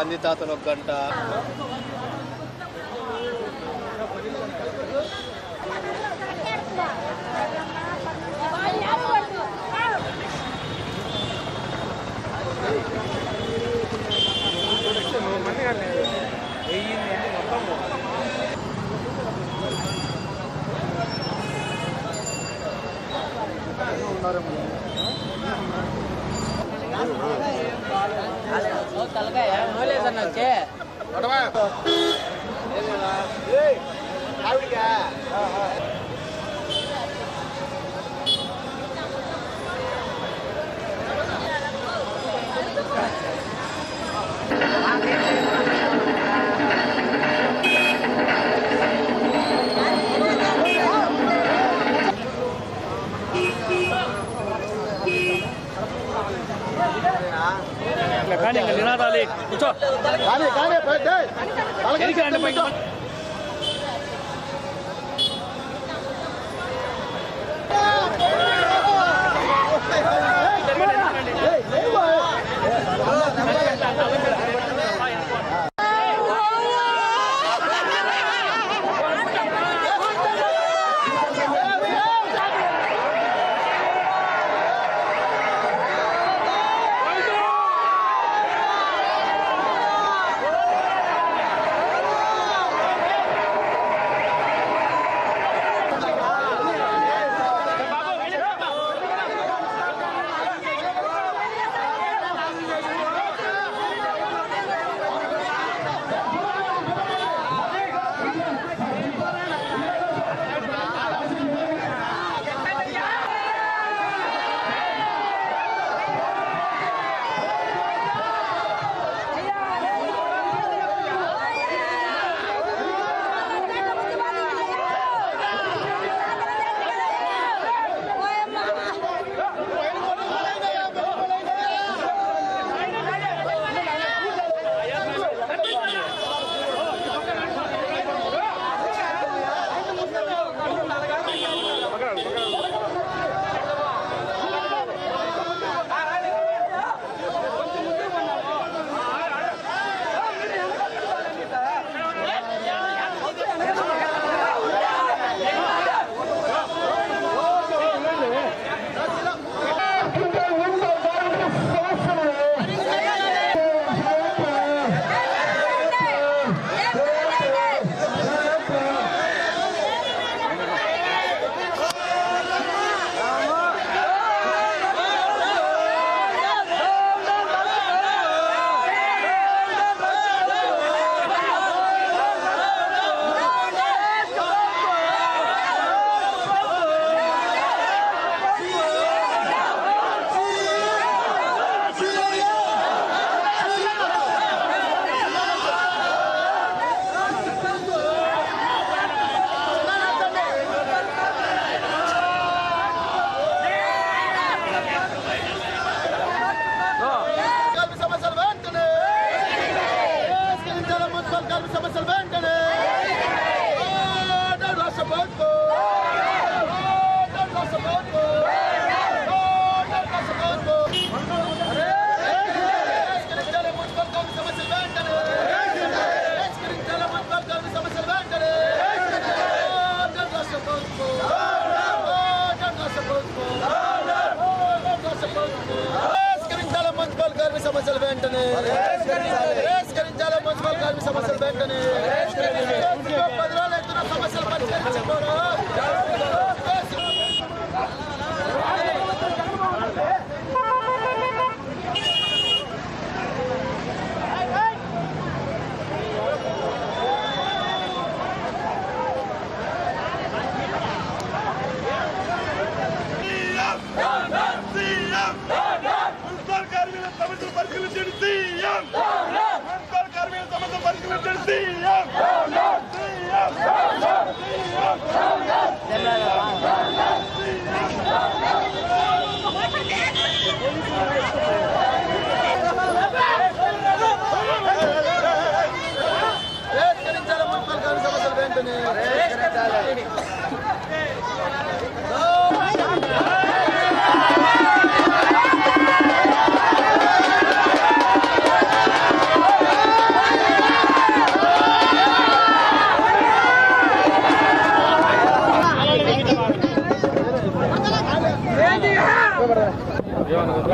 గాంధీ తాతను ఒక గంట. కానీ ఇంకా నినాదాలి కూర్చో సమస్యలు వెంటనే పరిష్కరించాలి. మున్సిపల్ కార్మిక సమస్యలు వెంటనే 10 రోజులు ఎత్తున సమస్యలు పరిష్కరించకపోవడం.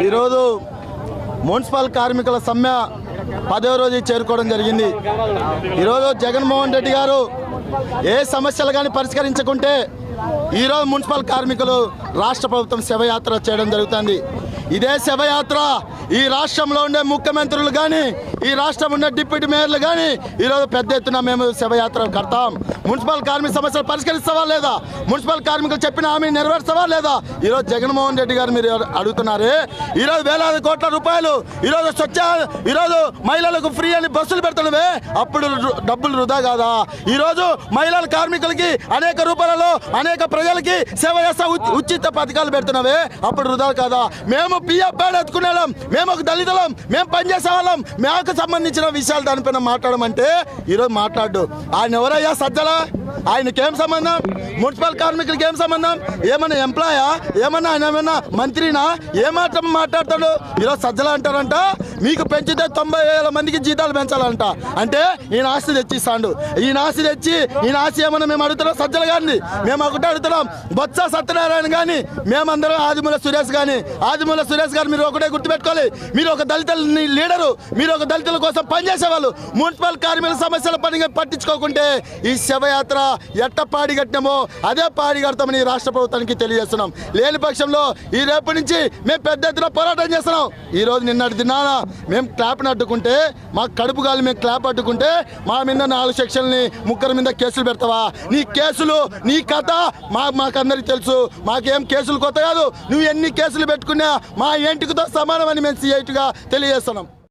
ఈరోజు మున్సిపల్ కార్మికుల సమ్మె 10వ రోజు చేరుకోవడం జరిగింది. ఈరోజు జగన్మోహన్ రెడ్డి గారు ఏ సమస్యలు కానీ పరిష్కరించకుంటే ఈరోజు మున్సిపల్ కార్మికులు రాష్ట్ర ప్రభుత్వం శవయాత్ర చేయడం జరుగుతుంది. ఇదే శవయాత్ర ఈ రాష్ట్రంలో ఉండే ముఖ్యమంత్రులు కానీ ఈ రాష్ట్రం ఉండే డిప్యూటీ మేయర్లు కానీ ఈరోజు పెద్ద ఎత్తున మేము శవయాత్ర కడతాం. మున్సిపల్ కార్మిక సమస్యలు పరిష్కరిస్తావా లేదా, మున్సిపల్ కార్మికులు చెప్పిన హామీ నెరవేర్చవా లేదా, ఈరోజు జగన్మోహన్ రెడ్డి గారు మీరు అడుగుతున్నారే. ఈరోజు వేలాది కోట్ల రూపాయలు ఈరోజు మహిళలకు ఫ్రీ అని బస్సులు పెడుతున్నావే, అప్పుడు డబ్బులు వృధా కాదా? ఈరోజు మహిళల కార్మికులకి అనేక రూపాయలలో అనేక ప్రజలకి సేవ చేస్తా ఉచిత పథకాలు పెడుతున్నావే, అప్పుడు వృధా కాదా? మేము పిఎఫ్ కార్డు ఎత్తుకునేళ్ళం, మేము ఒక దళితులం, మేము పనిచేసే వాళ్ళం, మాకు సంబంధించిన విషయాలు దానిపైన మాట్లాడమంటే ఈరోజు మాట్లాడు. ఆయన ఎవరయ్యా సజ్జల? ఆయనకేం సంబంధం? మున్సిపల్ కార్మికులకి ఏం సంబంధం? ఏమన్నా ఎంప్లాయా? ఏమన్నా ఆయన ఏమన్నా మంత్రినా? ఏమాత్రం మాట్లాడతాడు? ఈరోజు సజ్జల అంటారంట మీకు పెంచితే 90,000 మందికి జీతాలు పెంచాలంట. అంటే ఈయన ఆస్తి తెచ్చిస్తాడు. ఈయన ఆస్తి ఏమన్నా మేము అడుగుతున్నాం సజ్జల గారిని? మేము ఒకటే అడుగుతున్నాం, బొత్స సత్యనారాయణ కానీ మేమందరం ఆదిమూల సురేష్ గారు మీరు ఒకటే గుర్తుపెట్టుకోవాలి, మీరు ఒక దళితుల లీడరు, మీరు ఒక దళితుల కోసం పనిచేసేవాళ్ళు. మున్సిపల్ కార్మికుల సమస్యల పట్టించుకోకుంటే ఈ శవయాత్ర ఎట్ట పాడి కట్టినామో అదే పాడి కడతామని రాష్ట్ర ప్రభుత్వానికి తెలియజేస్తున్నాం. లేని పక్షంలో ఈ రేపు నుంచి మేము పెద్ద ఎత్తున పోరాటం చేస్తున్నాం. ఈరోజు నిన్నటి దినాన మేము క్లాప్ని అడ్డుకుంటే, మా కడుపు గాలి మేము క్లాప్ అడ్డుకుంటే మా మీద 4 సెక్షన్లని ముగ్గురు మీద కేసులు పెడతావా? నీ కేసులు నీ కథ మాకందరికి తెలుసు. మాకేం కేసులు కొత్త కాదు. నువ్వు ఎన్ని కేసులు పెట్టుకున్నా మా ఇంటికితో సమానమని మేము సిఐటిగా తెలియజేస్తున్నాం.